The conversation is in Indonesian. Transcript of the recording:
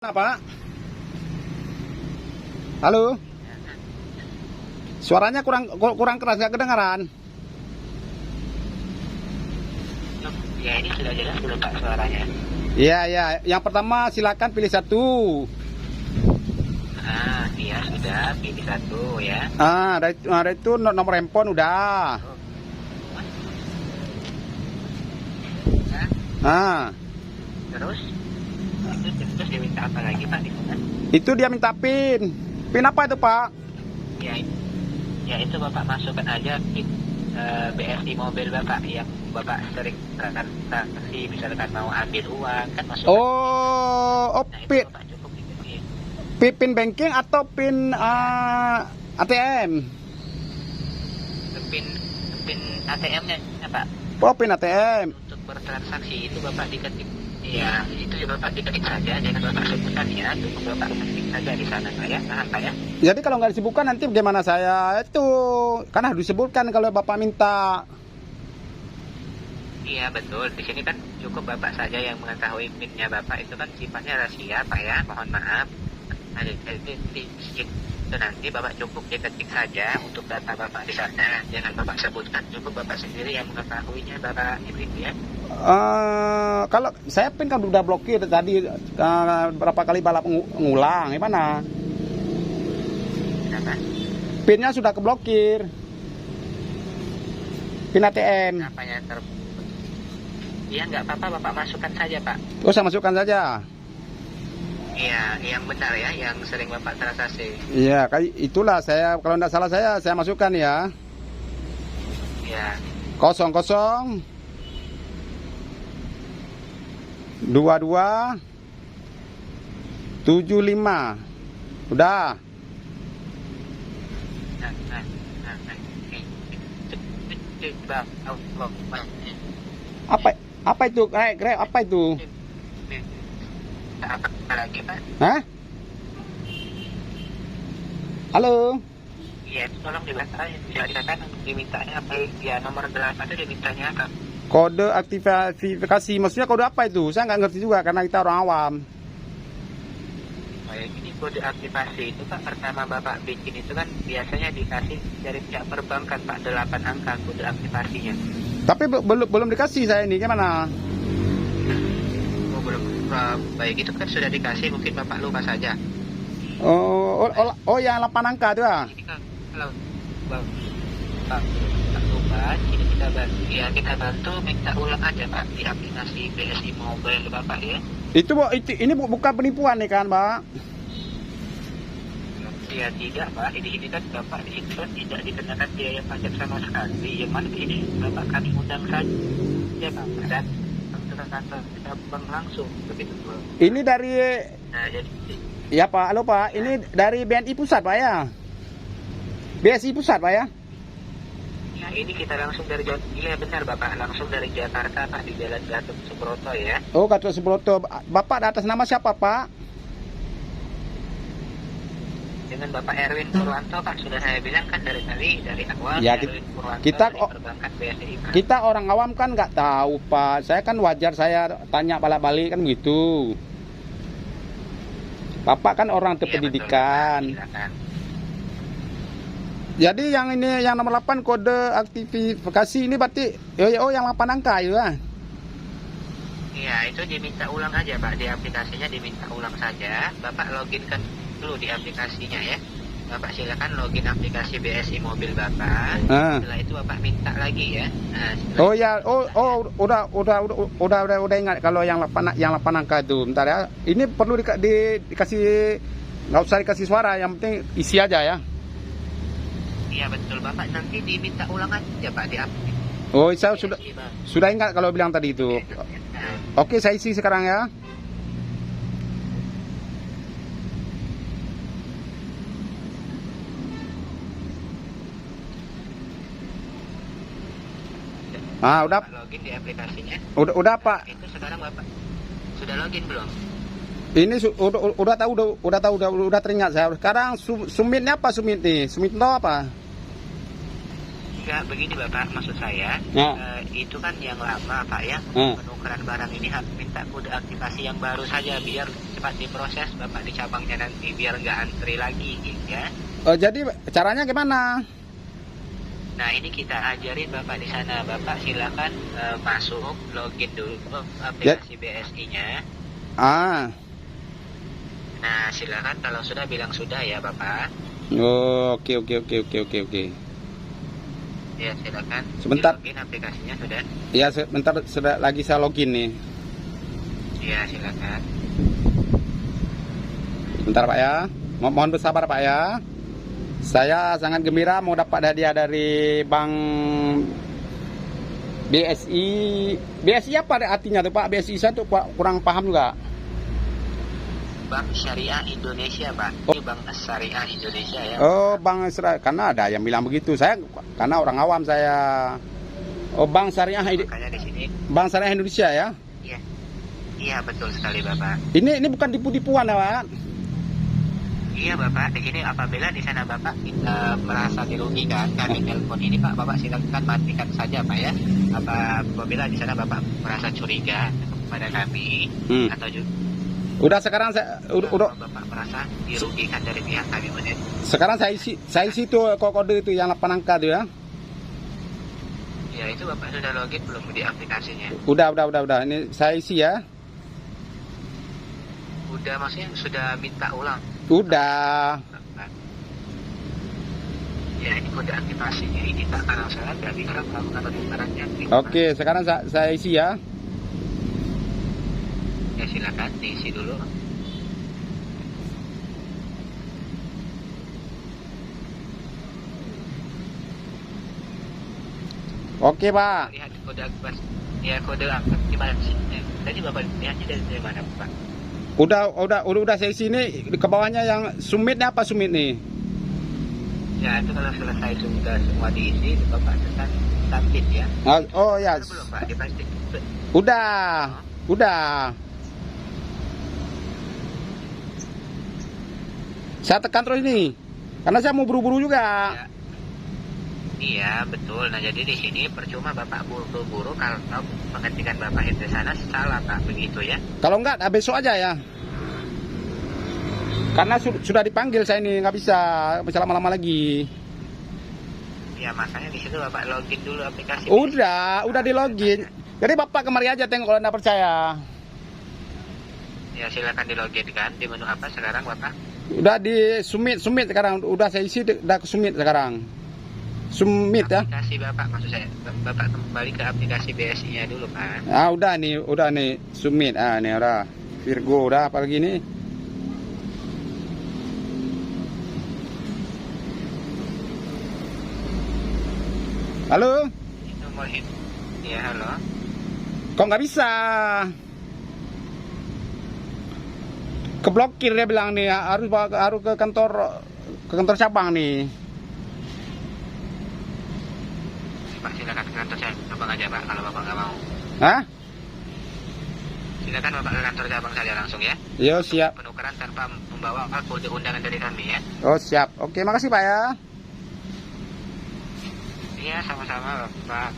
Pak? Halo? Suaranya kurang keras, nggak kedengaran. Ya, ini sudah jelas belum Pak suaranya? Iya, iya. Yang pertama silakan pilih satu. Iya sudah, pilih satu ya. Ada itu nomor handphone udah. Nah, terus diminta apa lagi Pak di sana? Itu dia minta PIN. PIN apa itu, Pak? Ya itu Bapak masukkan aja PIN BSI mobil Bapak yang Bapak sering transaksi, misalkan mau ambil uang kan masukkan. Oh, Nah, itu PIN. Bapak cukup ikutin. PIN banking atau PIN ATM? PIN ATM-nya Pak. Oh, PIN ATM. Untuk bertransaksi itu Bapak diketik. Iya, itu ya Bapak diketik saja, jangan Bapak sebutkan ya, cukup Bapak ketik saja di sana Pak ya, paham Pak ya? Jadi kalau nggak disebutkan nanti bagaimana saya itu? Kan harus disebutkan kalau Bapak minta. Iya betul, di sini kan cukup Bapak saja yang mengetahui PIN-nya Bapak, itu kan sifatnya rahasia Pak ya, mohon maaf. Nah, jadi di situ nanti Bapak cukup diketik saja untuk data Bapak di sana, jangan Bapak sebutkan, cukup Bapak sendiri yang mengetahuinya Bapak itu ya. Kalau saya PIN kan udah blokir tadi berapa kali balap ngulang, gimana? Kenapa? PIN-nya sudah keblokir. PIN ATM. Apa yang Iya nggak apa-apa Bapak masukkan saja Pak. Oh, saya masukkan saja. Iya, yang benar ya, yang sering Bapak transaksi. Iya, kayak itulah saya kalau tidak salah saya masukkan ya. Iya. 00 22 75. Udah. Apa itu? Grab apa itu? Apa lagi Pak? Hah? Halo? Iya, tolong dibacakan dimintanya apa ya, nomor 8 itu dimintanya apa? Kode aktivasi, maksudnya kode apa itu? Saya nggak ngerti juga karena kita orang awam. Oh, ya, ini kode aktivasi itu Pak, pertama Bapak bikin itu kan biasanya dikasih dari pihak perbankan Pak, 8 angka kode aktivasinya. Tapi belum dikasih saya ini, gimana? Oh, belum. Baik, itu kan sudah dikasih, mungkin Bapak lupa saja. Oh, yang 8 angka itu ya? Jadi kalau Bapak lupa, ini kita bantu minta ulang aja Pak di aplikasi BSI Mobile Bapak ya. Ini bukan penipuan nih kan, Pak? Ya tidak Pak, ini kan Bapak di situ tidak dikenakan biaya pajak sama sekali. Yang mana ini Bapak kami undang saja Pak, dan kantor kita langsung begitu Pak. Ini dari Nah, jadi ya Pak, halo Pak, ini dari BNI Pusat Pak ya? BSI Pusat Pak ya? ya ini kita langsung dari iya benar Bapak, langsung dari Jakarta Pak, di Jalan Gatot Subroto ya. Oh, Gatot Subroto. Bapak atas nama siapa Pak? Dengan Bapak Erwin Purwanto Pak, sudah saya bilang kan dari awal Ya, Erwin Purwanto kita dari perbankan BSI Pak. Kita orang awam kan nggak tahu Pak. Saya kan wajar saya tanya balik-balik kan gitu. Bapak kan orang berpendidikan. Betul, Pak. Jadi yang ini yang nomor 8 kode aktivasi ini berarti yang 8 angka ya. Iya, itu diminta ulang aja Pak, di aplikasinya diminta ulang saja. Bapak login kan dulu di aplikasinya ya. Bapak silakan login aplikasi BSI mobil Bapak. Setelah itu Bapak minta lagi ya. Nah, oh ya, udah ingat kalau yang 8 angka itu. Bentar ya. Ini perlu dikasih, nggak usah dikasih suara, yang penting isi aja ya. Iya betul Bapak, nanti diminta ulang aja Pak di aplikasi. Oh, saya sudah ingat kalau bilang tadi itu. Oke, saya isi sekarang ya. Udah. Login di aplikasinya. Udah Pak. Itu sekarang Bapak sudah login belum? Ini udah teringat saya. Sekarang sumitnya apa sumit nih? Sumit no apa? Enggak, begini Bapak, maksud saya, Ya. itu kan yang lama Pak ya, Hmm. penukaran barang ini minta kode aktifasi yang baru saja, biar cepat diproses Bapak di cabangnya nanti, biar nggak antri lagi, ya. Oh, jadi caranya gimana? Nah, ini kita ajarin Bapak di sana. Bapak silakan masuk, login dulu aplikasi BSI-nya. Ah. Nah, silakan kalau sudah bilang sudah ya Bapak. Oh, oke. Ya, silakan. Sebentar. Login aplikasinya sudah. Ya, sebentar sudah lagi saya login nih. Ya, silakan. Bentar Pak ya. Mohon bersabar Pak ya. Saya sangat gembira mau dapat hadiah dari Bank BSI. BSI apa artinya tuh Pak? BSI saya tuh kurang paham juga. Bank Syariah Indonesia, Pak. Oh. Ini Bank Syariah Indonesia ya. Oh, Bank Syariah. Karena ada yang bilang begitu. Saya karena orang awam saya. Oh, Bank Syariah Makanya di sini. Bank Syariah Indonesia ya. Iya. Iya, betul sekali Bapak. Ini bukan tipu-tipuan ya Pak? Iya Bapak, di sini apabila di sana Bapak merasa dirugikan kami telepon ini Pak, Bapak silakan matikan saja Pak ya. Apabila di sana Bapak merasa curiga kepada kami atau juga Udah sekarang saya udah Bapak merasa dirugikan dari pihak kami benar. sekarang saya isi tuh kode itu yang 8 angka tuh ya. Ya itu Bapak sudah login belum di aplikasinya? Udah. Ini saya isi ya. Udah, maksudnya sudah minta ulang. Udah. Ya ini kode aktivasinya ini Pak, kalau saya nggak bisa melakukan penukarannya. Oke, sekarang saya isi ya. Ya silakan diisi dulu. Oke Pak. Lihat kode aktivasi. Ya kode aktivasinya. Tadi Bapak lihatnya dari mana Pak? Udah saya isi ini ke bawahnya yang submitnya apa submit nih? Ya itu kalau selesai sudah semua diisi, Bapak tekan submit ya. Oh ya. Belum Pak, dipastik. Udah. Saya tekan terus ini. Karena saya mau buru-buru juga. Ya. Iya betul. Nah jadi di sini percuma Bapak buru-buru kalau menghentikan Bapak di sana salah Pak, begitu ya. Kalau enggak besok aja ya. Karena sudah dipanggil saya ini nggak bisa lama-lama lagi. Ya makanya di situ Bapak login dulu aplikasi. Udah di login. Jadi Bapak kemari aja tengok kalau nggak percaya. Ya silakan di login kan. Di menu apa sekarang Bapak? Udah di submit sekarang. Udah saya isi udah ke submit sekarang. Submit ya. Aplikasi Bapak, maksud saya Bapak kembali ke aplikasi BSI-nya dulu Pak. Udah nih submit. Nih udah Virgo udah apa lagi nih? Halo? Nomor itu. Ya halo. Kok nggak bisa? Keblokir dia bilang nih, harus ke kantor cabang nih. Pak silakan ke kantor cabang aja Pak, kalau Bapak nggak mau. Hah? Silakan Bapak ke kantor cabang saja langsung ya. Yo siap. Penukaran tanpa membawa kode undangan dari kami ya. Oh siap. Oke makasih Pak ya. Iya sama-sama Bapak.